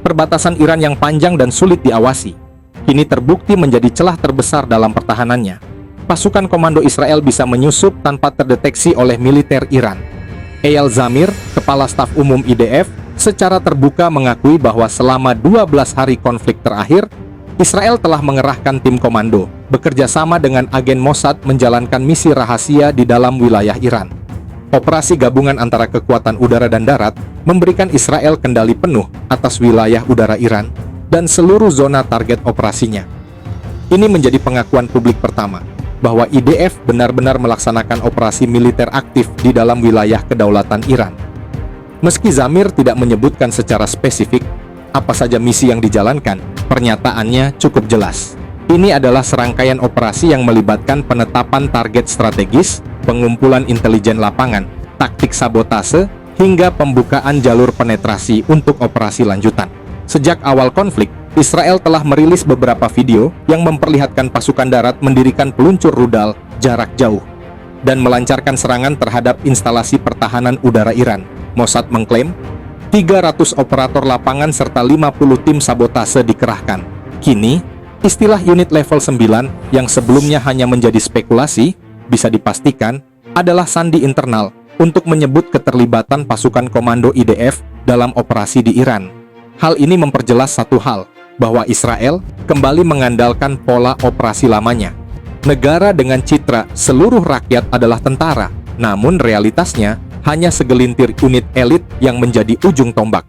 Perbatasan Iran yang panjang dan sulit diawasi, kini terbukti menjadi celah terbesar dalam pertahanannya. Pasukan komando Israel bisa menyusup tanpa terdeteksi oleh militer Iran. Eyal Zamir, Kepala Staf Umum IDF, secara terbuka mengakui bahwa selama 12 hari konflik terakhir, Israel telah mengerahkan tim komando, bekerja sama dengan agen Mossad menjalankan misi rahasia di dalam wilayah Iran. Operasi gabungan antara kekuatan udara dan darat memberikan Israel kendali penuh atas wilayah udara Iran dan seluruh zona target operasinya. Ini menjadi pengakuan publik pertama bahwa IDF benar-benar melaksanakan operasi militer aktif di dalam wilayah kedaulatan Iran. Meski Zamir tidak menyebutkan secara spesifik apa saja misi yang dijalankan, pernyataannya cukup jelas. Ini adalah serangkaian operasi yang melibatkan penetapan target strategis, pengumpulan intelijen lapangan, taktik sabotase, hingga pembukaan jalur penetrasi untuk operasi lanjutan. Sejak awal konflik, Israel telah merilis beberapa video yang memperlihatkan pasukan darat mendirikan peluncur rudal jarak jauh dan melancarkan serangan terhadap instalasi pertahanan udara Iran. Mossad mengklaim 300 operator lapangan serta 50 tim sabotase dikerahkan. Kini, istilah unit level 9 yang sebelumnya hanya menjadi spekulasi bisa dipastikan adalah sandi internal untuk menyebut keterlibatan pasukan komando IDF dalam operasi di Iran. Hal ini memperjelas satu hal, bahwa Israel kembali mengandalkan pola operasi lamanya. Negara dengan citra seluruh rakyat adalah tentara, namun realitasnya hanya segelintir unit elit yang menjadi ujung tombak.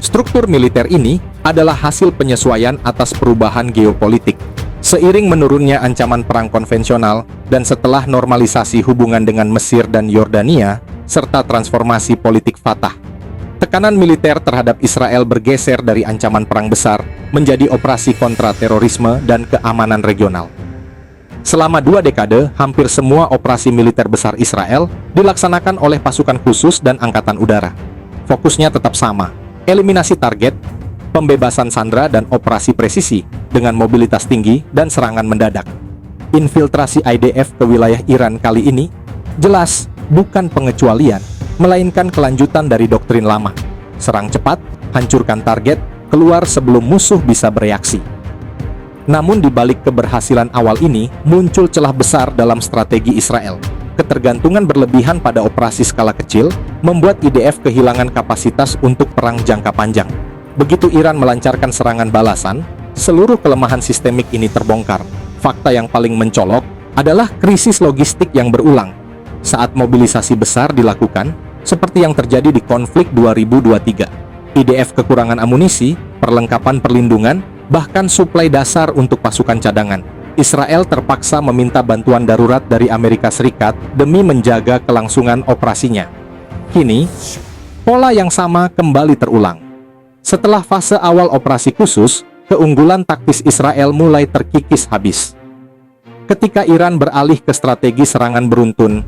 Struktur militer ini adalah hasil penyesuaian atas perubahan geopolitik. Seiring menurunnya ancaman perang konvensional dan setelah normalisasi hubungan dengan Mesir dan Yordania, serta transformasi politik Fatah, tekanan militer terhadap Israel bergeser dari ancaman perang besar menjadi operasi kontra-terorisme dan keamanan regional. Selama 2 dekade, hampir semua operasi militer besar Israel dilaksanakan oleh pasukan khusus dan angkatan udara. Fokusnya tetap sama, eliminasi target, pembebasan sandera dan operasi presisi dengan mobilitas tinggi dan serangan mendadak. Infiltrasi IDF ke wilayah Iran kali ini jelas bukan pengecualian, melainkan kelanjutan dari doktrin lama. Serang cepat, hancurkan target, keluar sebelum musuh bisa bereaksi. Namun di balik keberhasilan awal ini, muncul celah besar dalam strategi Israel. Ketergantungan berlebihan pada operasi skala kecil membuat IDF kehilangan kapasitas untuk perang jangka panjang. Begitu Iran melancarkan serangan balasan, seluruh kelemahan sistemik ini terbongkar. Fakta yang paling mencolok adalah krisis logistik yang berulang. Saat mobilisasi besar dilakukan, seperti yang terjadi di konflik 2023, IDF kekurangan amunisi, perlengkapan perlindungan, bahkan suplai dasar untuk pasukan cadangan. Israel terpaksa meminta bantuan darurat dari Amerika Serikat demi menjaga kelangsungan operasinya. Kini, pola yang sama kembali terulang. Setelah fase awal operasi khusus, keunggulan taktis Israel mulai terkikis habis. Ketika Iran beralih ke strategi serangan beruntun,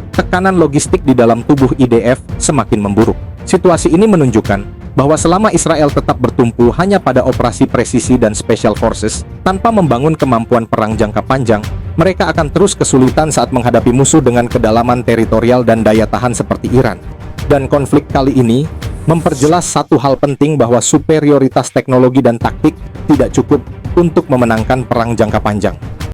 tekanan logistik di dalam tubuh IDF semakin memburuk. Situasi ini menunjukkan bahwa selama Israel tetap bertumpu hanya pada operasi presisi dan special forces, tanpa membangun kemampuan perang jangka panjang, mereka akan terus kesulitan saat menghadapi musuh dengan kedalaman teritorial dan daya tahan seperti Iran. Dan konflik kali ini memperjelas satu hal penting, bahwa superioritas teknologi dan taktik tidak cukup untuk memenangkan perang jangka panjang.